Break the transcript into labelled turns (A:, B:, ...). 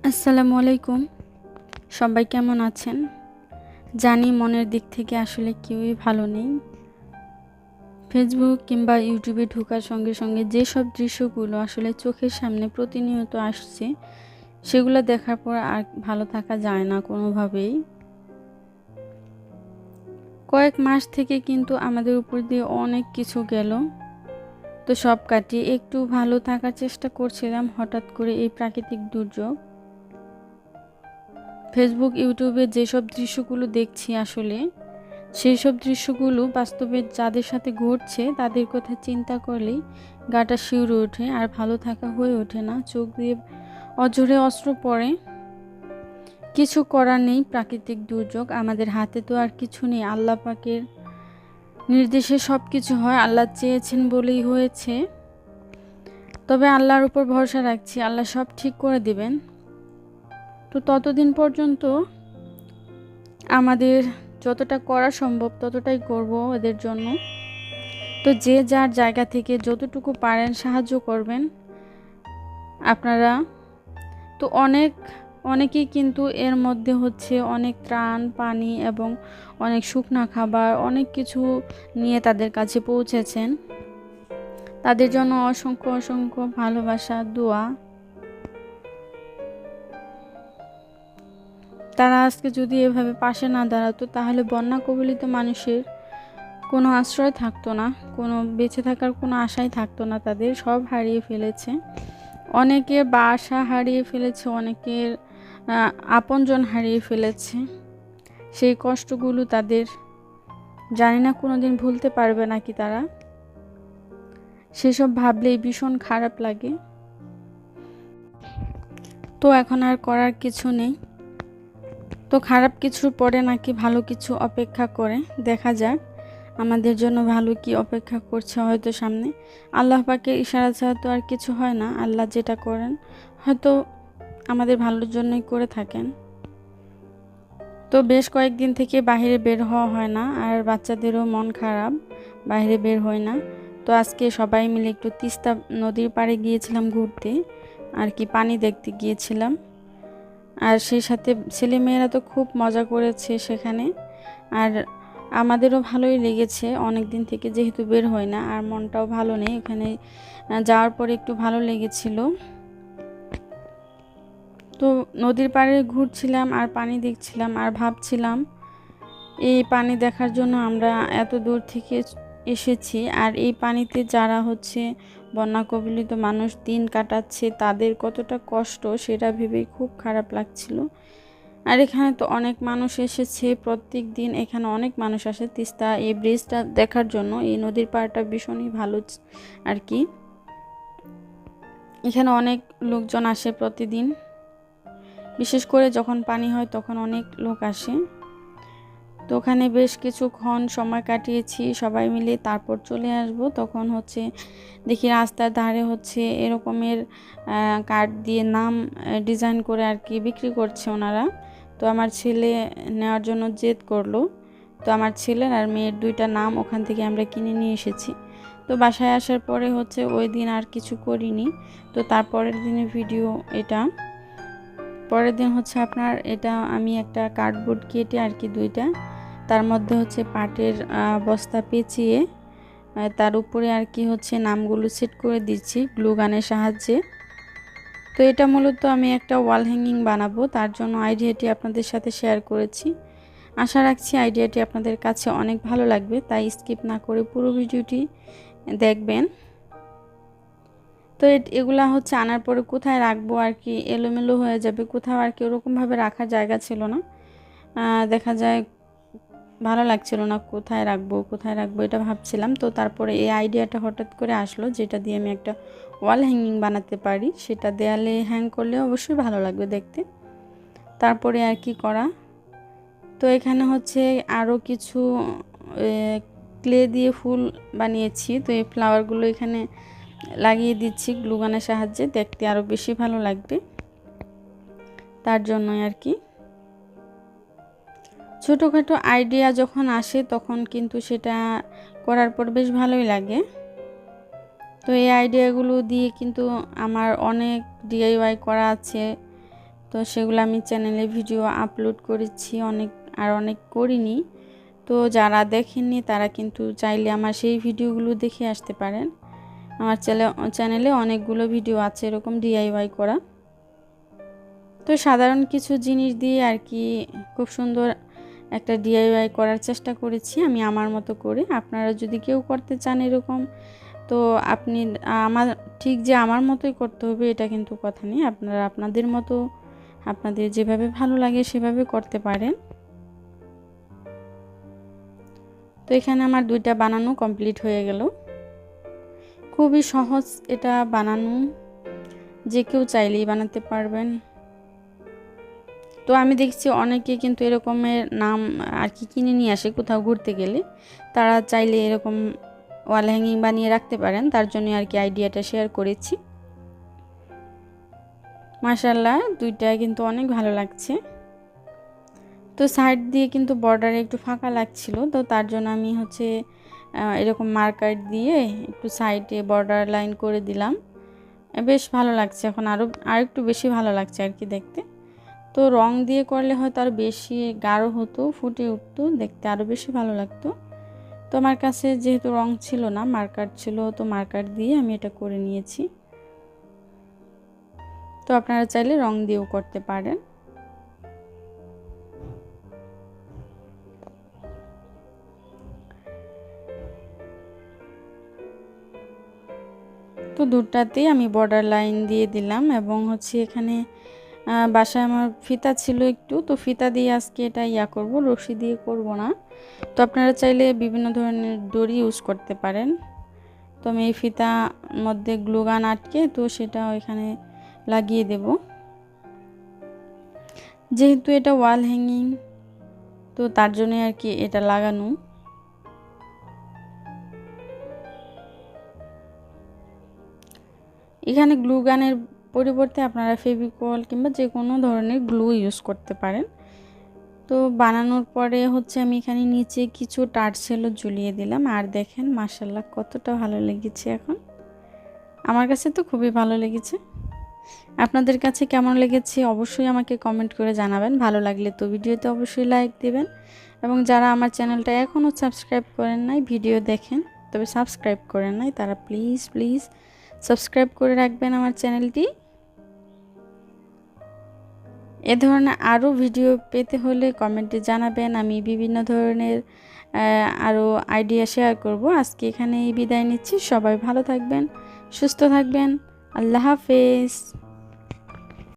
A: আসসালামু আলাইকুম। সবাই কেমন আছেন? জানি মনের দিক থেকে আসলে কেউই ভালো নেই। ফেসবুক কিংবা ইউটিউবে ঢোকার সঙ্গে সঙ্গে যেসব দৃশ্যগুলো আসলে চোখের সামনে প্রতিনিয়ত আসছে, সেগুলো দেখার পর আর ভালো থাকা যায় না কোনোভাবেই। কয়েক মাস থেকে কিন্তু আমাদের উপর দিয়ে অনেক কিছু গেল। তো সব কাটিয়ে একটু ভালো থাকার চেষ্টা করছিলাম, হঠাৎ করে এই প্রাকৃতিক দুর্যোগ। ফেসবুক, ইউটিউবে যেসব দৃশ্যগুলো দেখছি আসলে সেই সব দৃশ্যগুলো বাস্তবে যাদের সাথে ঘটছে তাদের কথা চিন্তা করলেই গাটা শিউরে ওঠে, আর ভালো থাকা হয়ে ওঠে না। চোখ দিয়ে অঝরে অশ্রু পড়ে। কিছু করার নেই, প্রাকৃতিক দুর্যোগ, আমাদের হাতে তো আর কিছু নেই। আল্লাহ পাকের নির্দেশে সব কিছু হয়, আল্লাহ চেয়েছেন বলেই হয়েছে। তবে আল্লাহর উপর ভরসা রাখছি, আল্লাহ সব ঠিক করে দিবেন। তো ততদিন পর্যন্ত আমাদের যতটা করা সম্ভব ততটাই করব এদের জন্য। তো যে যার জায়গা থেকে যতটুকু পারেন সাহায্য করবেন আপনারা। তো অনেকেই কিন্তু এর মধ্যে হচ্ছে অনেক ত্রাণ পানি এবং অনেক শুকনা খাবার অনেক কিছু নিয়ে তাদের কাছে পৌঁছেছেন। তাদের জন্য অসংখ্য অসংখ্য ভালোবাসা, দোয়া। তারা আজকে যদি এভাবে পাশে না দাঁড়াতো তাহলে বন্যা কবলিত মানুষের কোনো আশ্রয় থাকতো না, কোনো বেঁচে থাকার কোনো আশাই থাকতো না। তাদের সব হারিয়ে ফেলেছে, অনেকের বাসা হারিয়ে ফেলেছে, অনেকের আপনজন হারিয়ে ফেলেছে। সেই কষ্টগুলো তাদের জানি না কোনোদিন ভুলতে পারবে নাকি তারা। সেসব ভাবলেই ভীষণ খারাপ লাগে। তো এখন আর করার কিছু নেই। তো খারাপ কিছুর পরে নাকি ভালো কিছু অপেক্ষা করে, দেখা যাক আমাদের জন্য ভালো কি অপেক্ষা করছে হয়তো সামনে। আল্লাহ পাকের ইশারা ছাড়া তো আর কিছু হয় না। আল্লাহ যেটা করেন হয়তো আমাদের ভালোর জন্যই করে থাকেন। তো বেশ কয়েকদিন থেকে বাইরে বের হওয়া হয় না, আর বাচ্চাদেরও মন খারাপ, বাইরে বের হয় না। তো আজকে সবাই মিলে একটু তিস্তা নদীর পাড়ে গিয়েছিলাম ঘুরতে, আর কি পানি দেখতে গিয়েছিলাম। আর সেই সাথে ছেলেমেয়েরা তো খুব মজা করেছে সেখানে। আর আমাদেরও ভালোই লেগেছে, অনেক দিন থেকে যেহেতু বের হয় না, আর মনটাও ভালো নেই। ওখানে যাওয়ার পরে একটু ভালো লেগেছিল। তো নদীর পাড়ে ঘুরছিলাম আর পানি দেখছিলাম আর ভাবছিলাম এই পানি দেখার জন্য আমরা এত দূর থেকে এসেছি, আর এই পানিতে যারা হচ্ছে বন্যা কবলিত মানুষ দিন কাটাচ্ছে তাদের কতটা কষ্ট সেটা ভেবেই খুব খারাপ লাগছিল। আর এখানে তো অনেক মানুষ এসেছে, প্রত্যেক দিন এখানে অনেক মানুষ আসে তিস্তা এই ব্রিজটা দেখার জন্য। এই নদীর পাড়টা ভীষণই ভালো আর কি। এখানে অনেক লোকজন আসে প্রতিদিন, বিশেষ করে যখন পানি হয় তখন অনেক লোক আসে। তো ওখানে বেশ কিছুক্ষণ সময় কাটিয়েছি সবাই মিলে, তারপর চলে আসব। তখন হচ্ছে দেখি রাস্তার ধারে হচ্ছে এরকমের কার্ড দিয়ে নাম ডিজাইন করে আর কি বিক্রি করছে ওনারা। তো আমার ছেলে নেওয়ার জন্য জেদ করলো। তো আমার ছেলের আর মেয়ের দুইটা নাম ওখান থেকে আমরা কিনে নিয়ে এসেছি। তো বাসায় আসার পরে হচ্ছে ওই দিন আর কিছু করিনি। তো তারপরের দিনের ভিডিও এটা। পরের দিন হচ্ছে আপনার এটা আমি একটা কার্ডবোর্ড কেটে আর কি দুইটা, তার মধ্যে হচ্ছে পাটের বস্তা পেঁচিয়ে তার উপরে আর কি হচ্ছে নামগুলো সেট করে দিচ্ছি গ্লু গানের সাহায্যে। তো এটা মূলত আমি একটা ওয়াল হ্যাঙ্গিং বানাবো, তার জন্য আইডিয়াটি আপনাদের সাথে শেয়ার করেছি। আশা রাখছি আইডিয়াটি আপনাদের কাছে অনেক ভালো লাগবে, তাই স্কিপ না করে পুরো ভিডিওটি দেখবেন। তো এগুলা হচ্ছে আনার পরে কোথায় রাখবো আর কি এলোমেলো হয়ে যাবে, কোথাও আর কি ওরকমভাবে রাখার জায়গা ছিল না। দেখা যায় ভালো লাগছিল না কোথায় রাখবো এটা ভাবছিলাম। তো তারপরে এই আইডিয়াটা হঠাৎ করে আসলো, যেটা দিয়ে আমি একটা ওয়াল হ্যাঙ্গিং বানাতে পারি, সেটা দেয়ালে হ্যাং করলে অবশ্যই ভালো লাগবে দেখতে। তারপরে আর কি করা, তো এখানে হচ্ছে আরও কিছু ক্লে দিয়ে ফুল বানিয়েছি। তো এই ফ্লাওয়ারগুলো এখানে লাগিয়ে দিচ্ছি গ্লুগানের সাহায্যে, দেখতে আরও বেশি ভালো লাগবে তার জন্যই আর কি। ছোটোখাটো আইডিয়া যখন আসে তখন কিন্তু সেটা করার পর বেশ ভালোই লাগে। তো এই আইডিয়াগুলো দিয়ে কিন্তু আমার অনেক ডিআইওয়াই করা আছে। তো সেগুলো আমি চ্যানেলে ভিডিও আপলোড করেছি, অনেক করিনি। তো যারা দেখেননি তারা কিন্তু চাইলে আমার সেই ভিডিওগুলো দেখে আসতে পারেন। আমার চ্যানেলে অনেকগুলো ভিডিও আছে এরকম DIY করা। তো সাধারণ কিছু জিনিস দিয়ে আর কি খুব সুন্দর একটা DIY করার চেষ্টা করেছি আমি আমার মতো করে। আপনারা যদি কেউ করতে চান এরকম, তো আপনি ঠিক যে আমার মতোই করতে হবে এটা কিন্তু কথা নেই। আপনারা আপনাদের মতো, আপনাদের যেভাবে ভালো লাগে সেভাবে করতে পারেন। তো এখানে আমার 2টা বানানো কমপ্লিট হয়ে গেল। খুবই সহজ এটা বানানো, যে কেউ চাইলেই বানাতে পারবেন। তো আমি দেখছি অনেকে কিন্তু এরকমের নাম আর কি কিনে নিয়ে আসে কোথাও ঘুরতে গেলে, তারা চাইলে এরকম ওয়াল হ্যাঙ্গিং বানিয়ে রাখতে পারেন। তার জন্য আর কি আইডিয়াটা শেয়ার করেছি। মাশাআল্লাহ 2টা কিন্তু অনেক ভালো লাগছে। তো সাইড দিয়ে কিন্তু বর্ডারে একটু ফাঁকা লাগছিল, তো তার জন্য আমি এরকম মার্কার দিয়ে একটু সাইডে বর্ডার লাইন করে দিলাম। বেশ ভালো লাগছে, এখন আরেকটু বেশি ভালো লাগছে আর কি দেখতে। তো রং দিয়ে করলে হয়তো আরও বেশি গাঢ় হতো, ফুটে উঠতো, দেখতে আরও বেশি ভালো লাগতো। তো আমার কাছে যেহেতু রং ছিল না, মার্কার ছিল, তো মার্কার দিয়ে আমি এটা করে নিয়েছি। তো আপনারা চাইলে রং দিয়েও করতে পারেন। তো দুটাতেই আমি বর্ডার লাইন দিয়ে দিলাম এবং এখানে বাসায় আমার ফিতা ছিল একটু, তো ফিতা দিয়ে আজকে এটা করব, রশি দিয়ে করব না। তো আপনারা চাইলে বিভিন্ন ধরনের দড়ি ইউজ করতে পারেন। তো আমি এই ফিতা মধ্যে গ্লুগান আটকে তো সেটা এখানে লাগিয়ে দেব। যেহেতু এটা ওয়াল হ্যাঙ্গিং, তো তার জন্য আর কি এটা লাগানো। এখানে গ্লুগানের পরিবর্তে আপনারা ফেভিকল কিংবা যে কোনো ধরনের গ্লু ইউজ করতে পারেন। তো বানানোর পরে আমি এখানে নিচে কিছু টার্সেলও ঝুলিয়ে দিলাম। আর দেখেন মাশাআল্লাহ কতটা ভালো লেগেছে। এখন আমার কাছে তো খুবই ভালো লেগেছে। আপনাদের কাছে কেমন লেগেছে অবশ্যই আমাকে কমেন্ট করে জানাবেন। ভালো লাগলে তো ভিডিওতে অবশ্যই লাইক দেবেন, এবং যারা আমার চ্যানেলটা এখনও সাবস্ক্রাইব করেন নাই, ভিডিও দেখেন তবে সাবস্ক্রাইব করেন নাই, তারা প্লিজ সাবস্ক্রাইব করে রাখবেন আমার চ্যানেলটি। এ ধরনের আরও ভিডিও পেতে হলে কমেন্টে জানাবেন, আমি বিভিন্ন ধরনের আরও আইডিয়া শেয়ার করব। আজকে এখানেই বিদায় নিচ্ছি। সবাই ভালো থাকবেন, সুস্থ থাকবেন। আল্লাহ হাফেজ।